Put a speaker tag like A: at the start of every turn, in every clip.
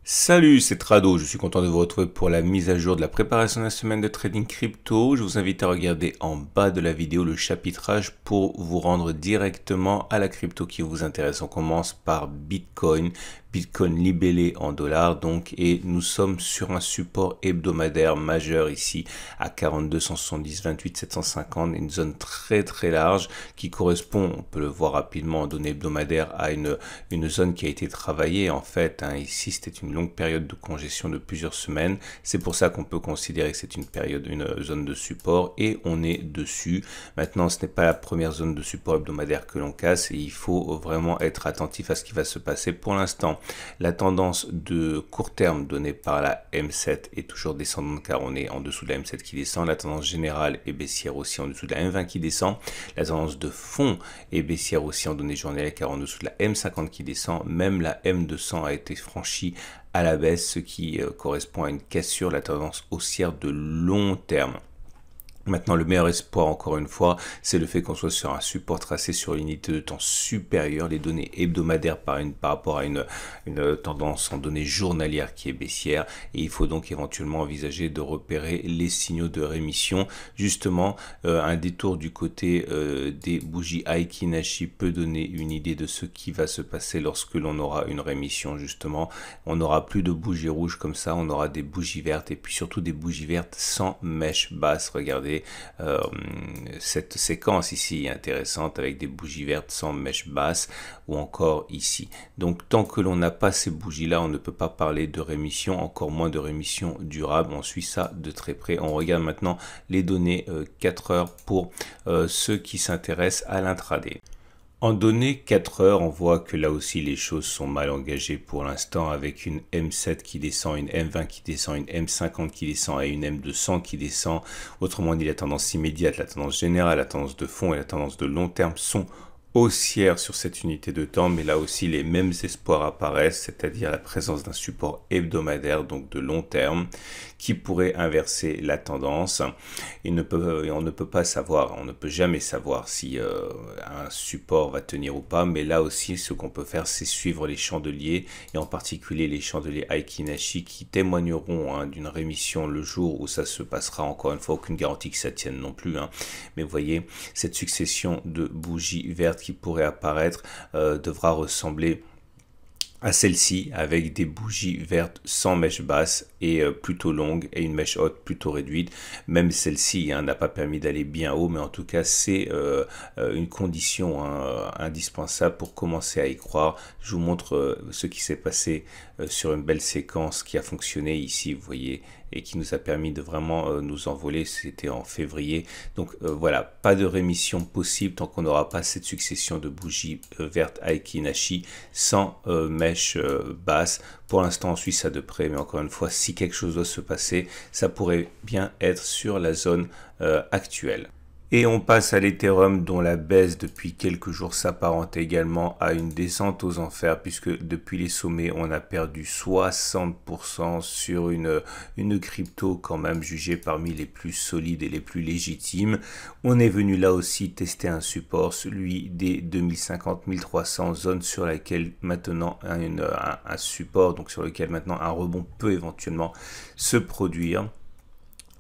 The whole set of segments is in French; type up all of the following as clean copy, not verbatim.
A: Salut, c'est Trado, je suis content de vous retrouver pour la mise à jour de la préparation de la semaine de trading crypto. Je vous invite à regarder en bas de la vidéo le chapitrage pour vous rendre directement à la crypto qui vous intéresse. On commence par Bitcoin. Bitcoin libellé en dollars donc, et nous sommes sur un support hebdomadaire majeur ici à 42 170 28 750, une zone très large qui correspond, on peut le voir rapidement en données hebdomadaires, à une zone qui a été travaillée en fait, hein. Ici c'était une longue période de congestion de plusieurs semaines, c'est pour ça qu'on peut considérer que c'est une zone de support, et on est dessus. Maintenant, ce n'est pas la première zone de support hebdomadaire que l'on casse et il faut vraiment être attentif à ce qui va se passer. Pour l'instant, la tendance de court terme donnée par la M7 est toujours descendante car on est en dessous de la M7 qui descend. La tendance générale est baissière aussi en dessous de la M20 qui descend. La tendance de fond est baissière aussi en données journalières car en dessous de la M50 qui descend. Même la M200 a été franchie à la baisse, ce qui correspond à une cassure, la tendance haussière de long terme. Maintenant, le meilleur espoir, encore une fois, c'est le fait qu'on soit sur un support tracé sur l'unité de temps supérieure, les données hebdomadaires par rapport à une tendance en données journalières qui est baissière. Et il faut donc éventuellement envisager de repérer les signaux de rémission. Justement, un détour du côté des bougies Aiki Nashi peut donner une idée de ce qui va se passer lorsque l'on aura une rémission. Justement, on n'aura plus de bougies rouges comme ça, on aura des bougies vertes et puis surtout des bougies vertes sans mèche basse. Regardez. Cette séquence ici est intéressante avec des bougies vertes sans mèche basse, ou encore ici. Donc tant que l'on n'a pas ces bougies là, on ne peut pas parler de rémission, encore moins de rémission durable. On suit ça de très près. On regarde maintenant les données 4 heures pour ceux qui s'intéressent à l'intraday. En données 4 heures, on voit que là aussi les choses sont mal engagées pour l'instant, avec une M7 qui descend, une M20 qui descend, une M50 qui descend et une M200 qui descend. Autrement dit, la tendance immédiate, la tendance générale, la tendance de fond et la tendance de long terme sont haussière sur cette unité de temps, mais là aussi les mêmes espoirs apparaissent, c'est-à-dire la présence d'un support hebdomadaire, donc de long terme, qui pourrait inverser la tendance. On ne peut pas savoir, on ne peut jamais savoir si un support va tenir ou pas, mais là aussi ce qu'on peut faire, c'est suivre les chandeliers, et en particulier les chandeliers Aiki Nashi qui témoigneront d'une rémission le jour où ça se passera. Encore une fois, aucune garantie que ça tienne non plus, hein. Mais vous voyez, cette succession de bougies vertes qui pourrait apparaître devra ressembler à celle-ci, avec des bougies vertes sans mèche basse et plutôt longue, et une mèche haute plutôt réduite. Même celle-ci n'a pas permis d'aller bien haut, mais en tout cas c'est une condition indispensable pour commencer à y croire. Je vous montre ce qui s'est passé sur une belle séquence qui a fonctionné ici, vous voyez, et qui nous a permis de vraiment nous envoler. C'était en février. Donc voilà, pas de rémission possible tant qu'on n'aura pas cette succession de bougies vertes Aiki Nashi sans mèche basse. Pour l'instant, on suit ça de près, mais encore une fois, si quelque chose doit se passer, ça pourrait bien être sur la zone actuelle. Et on passe à l'Ethereum, dont la baisse depuis quelques jours s'apparente également à une descente aux enfers, puisque depuis les sommets, on a perdu 60% sur une crypto quand même jugée parmi les plus solides et les plus légitimes. On est venu là aussi tester un support, celui des 2050-1300, zone sur laquelle maintenant un support, donc sur lequel maintenant un rebond peut éventuellement se produire.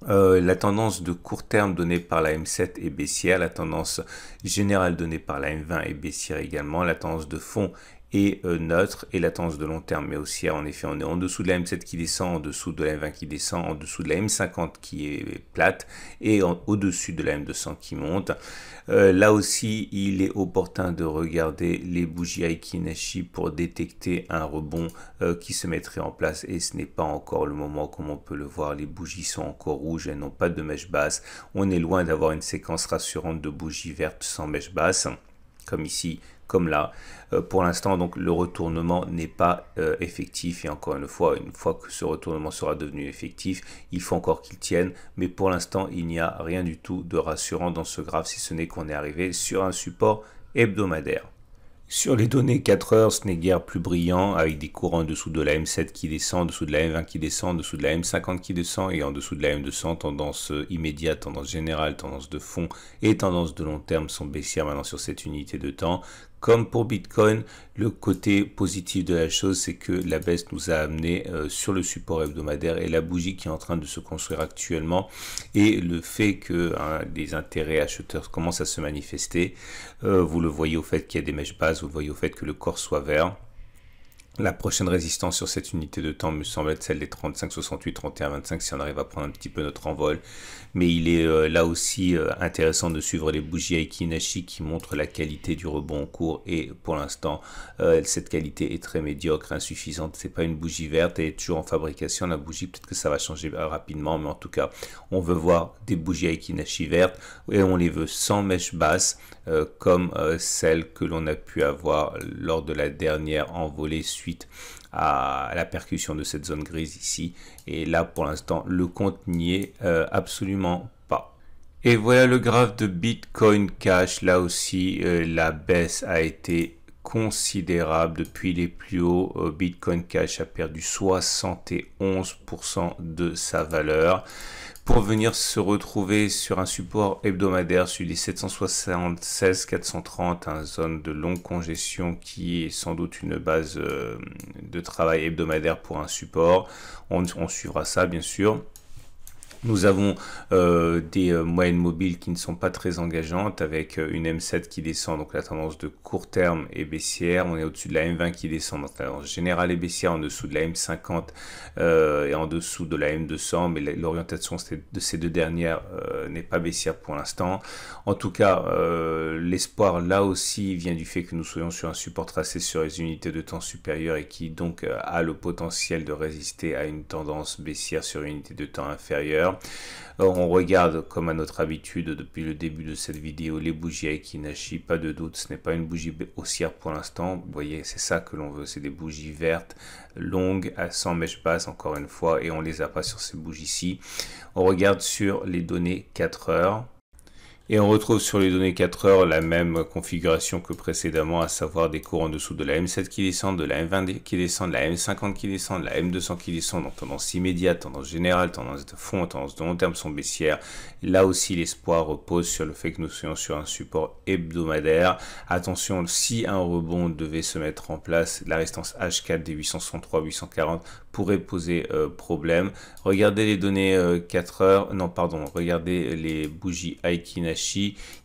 A: La tendance de court terme donnée par la M7 est baissière, la tendance générale donnée par la M20 est baissière également, la tendance de fond est neutre, et la tendance de long terme mais haussière. En effet, on est en dessous de la M7 qui descend, en dessous de la M20 qui descend, en dessous de la M50 qui est plate, et au-dessus de la M200 qui monte. Là aussi, il est opportun de regarder les bougies Aiki Nashi pour détecter un rebond qui se mettrait en place, et ce n'est pas encore le moment. Comme on peut le voir, les bougies sont encore rouges, elles n'ont pas de mèche basse. On est loin d'avoir une séquence rassurante de bougies vertes sans mèche basse, comme ici, comme là. Pour l'instant, donc, le retournement n'est pas effectif, et encore une fois que ce retournement sera devenu effectif, il faut encore qu'il tienne, mais pour l'instant, il n'y a rien du tout de rassurant dans ce graphe, si ce n'est qu'on est arrivé sur un support hebdomadaire. Sur les données 4 heures, ce n'est guère plus brillant, avec des courants en dessous de la M7 qui descend, en dessous de la M20 qui descend, en dessous de la M50 qui descend, et en dessous de la M200, tendance immédiate, tendance générale, tendance de fond et tendance de long terme sont baissières maintenant sur cette unité de temps. Comme pour Bitcoin, le côté positif de la chose, c'est que la baisse nous a amené sur le support hebdomadaire et la bougie qui est en train de se construire actuellement et le fait que des intérêts acheteurs commencent à se manifester. Vous le voyez au fait qu'il y a des mèches basses, vous le voyez au fait que le corps soit vert. La prochaine résistance sur cette unité de temps me semble être celle des 35, 68, 31, 25 si on arrive à prendre un petit peu notre envol. Mais il est là aussi intéressant de suivre les bougies Aiki Nashi qui montrent la qualité du rebond en cours. Et pour l'instant, cette qualité est très médiocre, insuffisante. C'est pas une bougie verte, elle est toujours en fabrication. La bougie, peut-être que ça va changer rapidement. Mais en tout cas, on veut voir des bougies Aiki Nashi vertes. Et on les veut sans mèche basse, comme celle que l'on a pu avoir lors de la dernière envolée suite à la percussion de cette zone grise ici. Et là, pour l'instant, le compte n'y est absolument pas. Et voilà le graphe de Bitcoin Cash. Là aussi, la baisse a été considérable depuis les plus hauts. Bitcoin Cash a perdu 71% de sa valeur, pour venir se retrouver sur un support hebdomadaire, celui des 776 430, une zone de longue congestion qui est sans doute une base de travail hebdomadaire pour un support. On suivra ça bien sûr. Nous avons des moyennes mobiles qui ne sont pas très engageantes, avec une M7 qui descend, donc la tendance de court terme est baissière. On est au-dessus de la M20 qui descend, donc la tendance générale est baissière, en dessous de la M50 et en dessous de la M200, mais l'orientation de ces deux dernières n'est pas baissière pour l'instant. En tout cas, l'espoir là aussi vient du fait que nous soyons sur un support tracé sur les unités de temps supérieures et qui donc a le potentiel de résister à une tendance baissière sur une unité de temps inférieure. On regarde comme à notre habitude depuis le début de cette vidéo les bougies Aiki Nashi, pas de doute, ce n'est pas une bougie haussière pour l'instant. Vous voyez, c'est ça que l'on veut, c'est des bougies vertes, longues, sans mèche basse encore une fois, et on les a pas sur ces bougies-ci. On regarde sur les données 4 heures. Et on retrouve sur les données 4 heures la même configuration que précédemment, à savoir des cours en dessous de la M7 qui descend, de la M20 qui descend, de la M50 qui descend, de la M200 qui descend, donc tendance immédiate, tendance générale, tendance de fond, tendance de long terme sont baissières. Là aussi, l'espoir repose sur le fait que nous soyons sur un support hebdomadaire. Attention, si un rebond devait se mettre en place, la résistance H4 des 863, 840 pourrait poser problème. Regardez les données 4 heures, non pardon, regardez les bougies Aiki Nashi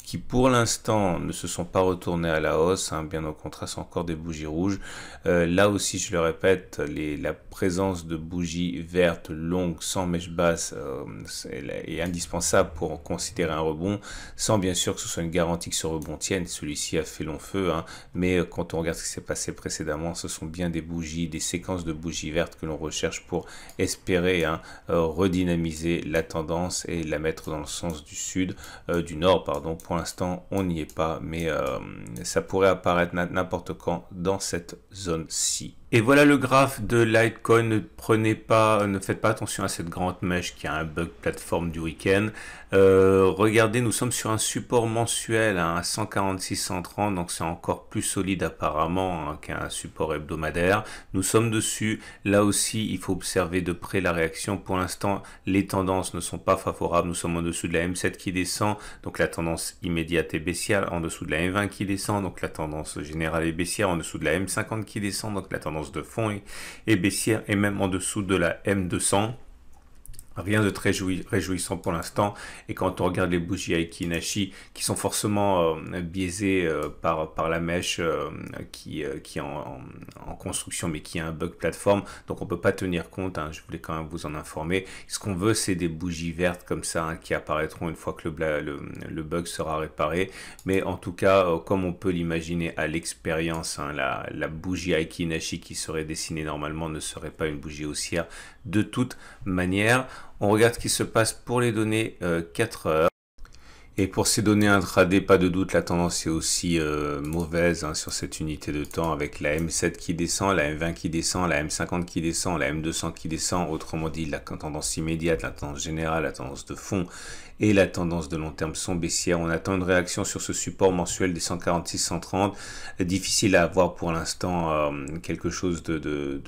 A: qui pour l'instant ne se sont pas retournées à la hausse, hein, bien au contraire, c'est encore des bougies rouges. Là aussi, je le répète, la présence de bougies vertes longues sans mèche basse est indispensable pour considérer un rebond, sans bien sûr que ce soit une garantie que ce rebond tienne. Celui-ci a fait long feu, hein, mais quand on regarde ce qui s'est passé précédemment, ce sont bien des bougies, des séquences de bougies vertes que l'on recherche pour espérer redynamiser la tendance et la mettre dans le sens du nord, pardon. Pour l'instant, on n'y est pas, mais ça pourrait apparaître n'importe quand dans cette zone-ci. Et voilà le graphe de Litecoin. Ne faites pas attention à cette grande mèche qui a un bug plateforme du week-end. Regardez, nous sommes sur un support mensuel à 146,130, donc c'est encore plus solide apparemment qu'un support hebdomadaire. Nous sommes dessus. Là aussi, il faut observer de près la réaction. Pour l'instant, les tendances ne sont pas favorables. Nous sommes en dessous de la M7 qui descend, donc la tendance immédiate est baissière, en dessous de la M20 qui descend, donc la tendance générale est baissière, en dessous de la M50 qui descend, donc la tendance de fond est baissière, et même en dessous de la M200. Rien de très réjouissant pour l'instant. Et quand on regarde les bougies Aiki Nashi qui sont forcément biaisées par la mèche qui est en construction mais qui a un bug plateforme, donc on peut pas tenir compte, hein, je voulais quand même vous en informer. Ce qu'on veut, c'est des bougies vertes comme ça, hein, qui apparaîtront une fois que le bug sera réparé. Mais en tout cas, comme on peut l'imaginer à l'expérience, hein, la bougie Aiki Nashi qui serait dessinée normalement ne serait pas une bougie haussière de toute manière. On regarde ce qui se passe pour les données 4 heures. Et pour ces données intraday, pas de doute, la tendance est aussi mauvaise, hein, sur cette unité de temps, avec la M7 qui descend, la M20 qui descend, la M50 qui descend, la M200 qui descend. Autrement dit, la tendance immédiate, la tendance générale, la tendance de fond et la tendance de long terme sont baissières. On attend une réaction sur ce support mensuel des 146-130. Difficile à avoir pour l'instant quelque chose de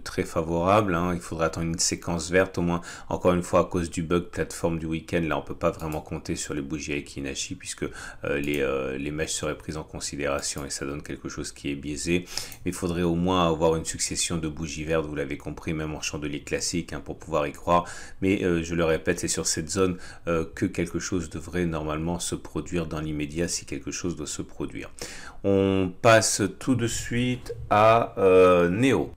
A: très favorable. Il faudra attendre une séquence verte au moins, encore une fois à cause du bug plateforme du week-end. Là on peut pas vraiment compter sur les bougies Aiki Inachi puisque les mèches seraient prises en considération et ça donne quelque chose qui est biaisé. Il faudrait au moins avoir une succession de bougies vertes, vous l'avez compris, même en chandelier classique pour pouvoir y croire. Mais je le répète, c'est sur cette zone que quelque chose devrait normalement se produire dans l'immédiat si quelque chose doit se produire. On passe tout de suite à Neo.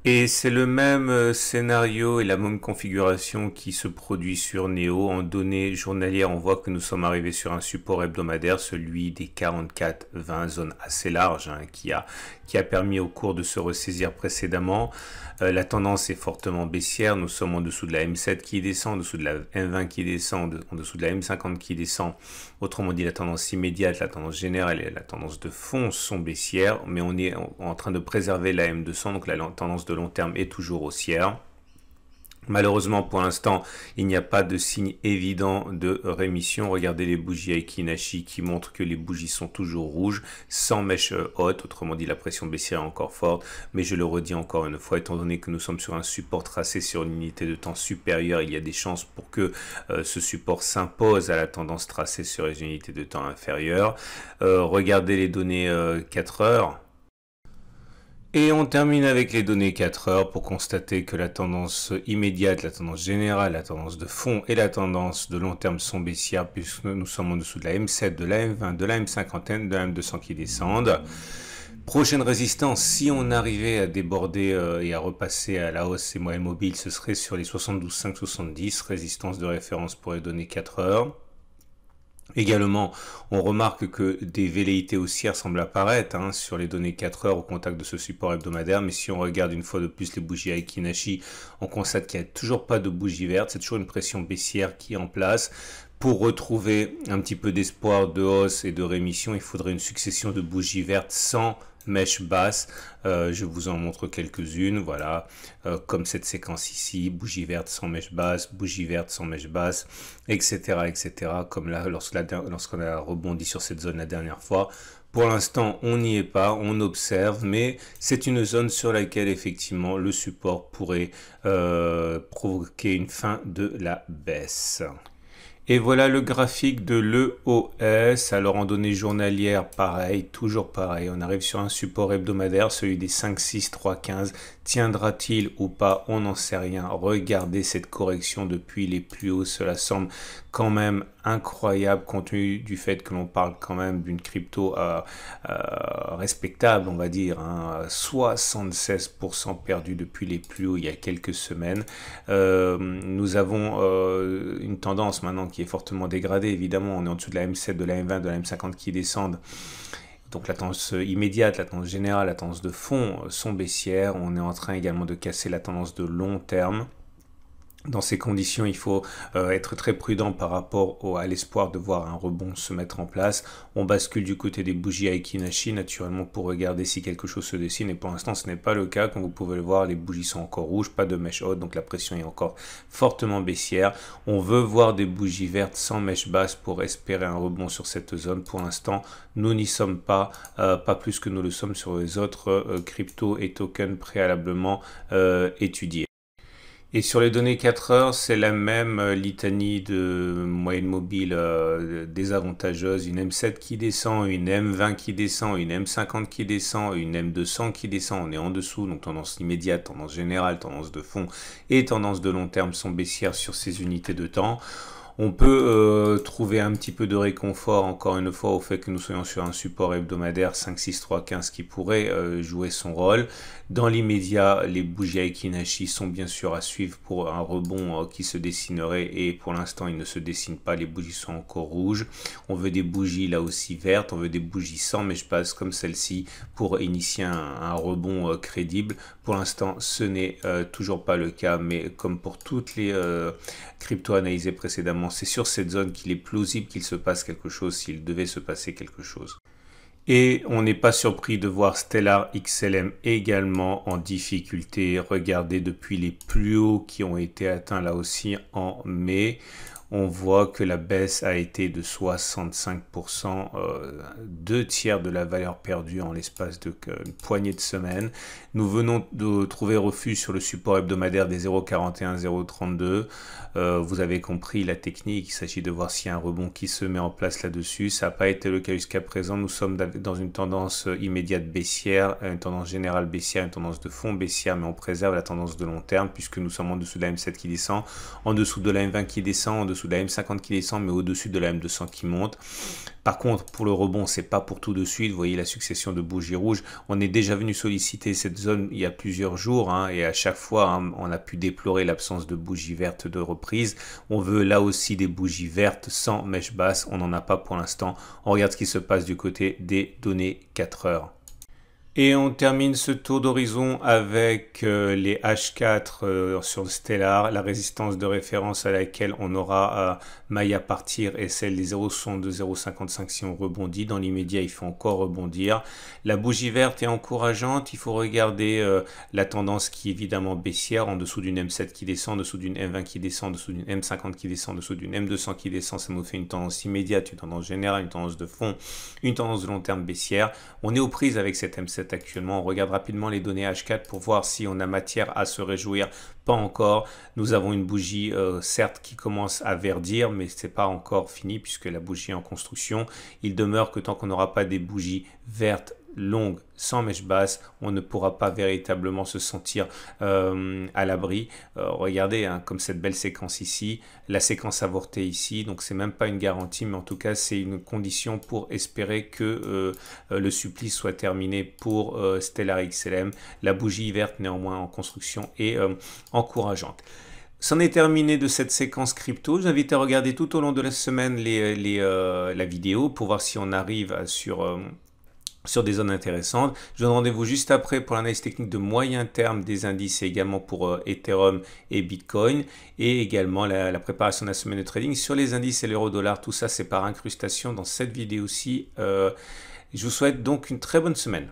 A: Et c'est le même scénario et la même configuration qui se produit sur Neo. En données journalières, on voit que nous sommes arrivés sur un support hebdomadaire, celui des 44-20, zone assez large, qui a permis au cours de se ressaisir précédemment. La tendance est fortement baissière, nous sommes en dessous de la M7 qui descend, en dessous de la M20 qui descend, en dessous de la M50 qui descend. Autrement dit, la tendance immédiate, la tendance générale et la tendance de fond sont baissières, mais on est en train de préserver la M200, donc la tendance de long terme est toujours haussière. Malheureusement, pour l'instant, il n'y a pas de signe évident de rémission. Regardez les bougies Aiki Inachi qui montrent que les bougies sont toujours rouges, sans mèche haute. Autrement dit, la pression baissière est encore forte. Mais je le redis encore une fois, étant donné que nous sommes sur un support tracé sur une unité de temps supérieure, il y a des chances pour que ce support s'impose à la tendance tracée sur les unités de temps inférieures. Regardez les données 4 heures. Et on termine avec les données 4 heures pour constater que la tendance immédiate, la tendance générale, la tendance de fond et la tendance de long terme sont baissières puisque nous sommes en dessous de la M7, de la M20, de la M50, de la M200 qui descendent. Prochaine résistance, si on arrivait à déborder et à repasser à la hausse ces moyennes mobiles, ce serait sur les 72,5-70, résistance de référence pour les données 4 heures. Également, on remarque que des velléités haussières semblent apparaître sur les données 4 heures au contact de ce support hebdomadaire, mais si on regarde une fois de plus les bougies Aiki Inachi, on constate qu'il n'y a toujours pas de bougie verte, c'est toujours une pression baissière qui est en place. Pour retrouver un petit peu d'espoir de hausse et de rémission, il faudrait une succession de bougies vertes sans mèche basse. Je vous en montre quelques-unes, voilà, comme cette séquence ici, bougie verte sans mèche basse, bougie verte sans mèche basse, etc., etc., comme là, lorsqu'on a rebondi sur cette zone la dernière fois. Pour l'instant, on n'y est pas, on observe, mais c'est une zone sur laquelle effectivement le support pourrait provoquer une fin de la baisse. Et voilà le graphique de l'EOS. Alors en données journalières, pareil, toujours pareil. On arrive sur un support hebdomadaire, celui des 5, 6, 3, 15. Tiendra-t-il ou pas? On n'en sait rien. Regardez cette correction depuis les plus hauts. Cela semble quand même incroyable compte tenu du fait que l'on parle quand même d'une crypto respectable, on va dire. 76% perdu depuis les plus hauts il y a quelques semaines. Nous avons une tendance maintenant qui est fortement dégradée. Évidemment, on est en dessous de la M7, de la M20, de la M50 qui descendent. Donc la tendance immédiate, la tendance générale, la tendance de fond sont baissières. On est en train également de casser la tendance de long terme. Dans ces conditions, il faut être très prudent par rapport à l'espoir de voir un rebond se mettre en place. On bascule du côté des bougies Aiki Inachi, naturellement, pour regarder si quelque chose se dessine. Et pour l'instant, ce n'est pas le cas. Comme vous pouvez le voir, les bougies sont encore rouges, pas de mèche haute, donc la pression est encore fortement baissière. On veut voir des bougies vertes sans mèche basse pour espérer un rebond sur cette zone. Pour l'instant, nous n'y sommes pas, pas plus que nous le sommes sur les autres cryptos et tokens préalablement étudiés. Et sur les données 4 heures, c'est la même litanie de moyenne mobile désavantageuse. Une M7 qui descend, une M20 qui descend, une M50 qui descend, une M200 qui descend. On est en dessous, donc tendance immédiate, tendance générale, tendance de fond et tendance de long terme sont baissières sur ces unités de temps. On peut trouver un petit peu de réconfort, encore une fois, au fait que nous soyons sur un support hebdomadaire 5, 6, 3, 15 qui pourrait jouer son rôle. Dans l'immédiat, les bougies Aiki Inachi sont bien sûr à suivre pour un rebond qui se dessinerait et pour l'instant, il ne se dessine pas. Les bougies sont encore rouges. On veut des bougies là aussi vertes. On veut des bougies sans mèche basse comme celle-ci pour initier un rebond crédible. Pour l'instant, ce n'est toujours pas le cas, mais comme pour toutes les cryptos analysées précédemment, c'est sur cette zone qu'il est plausible qu'il se passe quelque chose s'il devait se passer quelque chose. Et on n'est pas surpris de voir Stellar XLM également en difficulté. Regardez depuis les plus hauts qui ont été atteints là aussi en mai. on voit que la baisse a été de 65%, 2/3 de la valeur perdue en l'espace de une poignée de semaines. Nous venons de trouver refuge sur le support hebdomadaire des 0,41, 0,32. Vous avez compris la technique, il s'agit de voir s'il y a un rebond qui se met en place là-dessus. Ça n'a pas été le cas jusqu'à présent. Nous sommes dans une tendance immédiate baissière, une tendance générale baissière, une tendance de fond baissière, mais on préserve la tendance de long terme puisque nous sommes en dessous de la M7 qui descend, en dessous de la M20 qui descend, en dessous de la M50 qui descend, mais au-dessus de la M200 qui monte. Par contre, pour le rebond, c'est pas pour tout de suite. Vous voyez la succession de bougies rouges. On est déjà venu solliciter cette zone il y a plusieurs jours, et à chaque fois, on a pu déplorer l'absence de bougies vertes de reprise. On veut là aussi des bougies vertes sans mèche basse. On n'en a pas pour l'instant. On regarde ce qui se passe du côté des données 4 heures. Et on termine ce tour d'horizon avec les H4 sur Stellar. La résistance de référence à laquelle on aura maille à partir est celle des 0,62, 0,55 si on rebondit. Dans l'immédiat, il faut encore rebondir. La bougie verte est encourageante. Il faut regarder la tendance qui est évidemment baissière, en dessous d'une M7 qui descend, en dessous d'une M20 qui descend, en dessous d'une M50 qui descend, en dessous d'une M200 qui descend. Ça nous fait une tendance immédiate, une tendance générale, une tendance de fond, une tendance de long terme baissière. On est aux prises avec cette M7 actuellement. On regarde rapidement les données H4 pour voir si on a matière à se réjouir. Pas encore. Nous avons une bougie certes qui commence à verdir, mais c'est pas encore fini puisque la bougie est en construction. Il demeure que tant qu'on n'aura pas des bougies vertes longue sans mèche basse, on ne pourra pas véritablement se sentir à l'abri. Regardez comme cette belle séquence ici, la séquence avortée ici, donc c'est même pas une garantie, mais en tout cas c'est une condition pour espérer que le supplice soit terminé pour Stellar XLM. La bougie verte néanmoins en construction est encourageante. C'en est terminé de cette séquence crypto. J'invite à regarder tout au long de la semaine la vidéo pour voir si on arrive sur des zones intéressantes. Je vous donne rendez-vous juste après pour l'analyse technique de moyen terme des indices et également pour Ethereum et Bitcoin, et également la préparation de la semaine de trading sur les indices et l'euro-dollar. Tout ça, c'est par incrustation dans cette vidéo-ci. Je vous souhaite donc une très bonne semaine.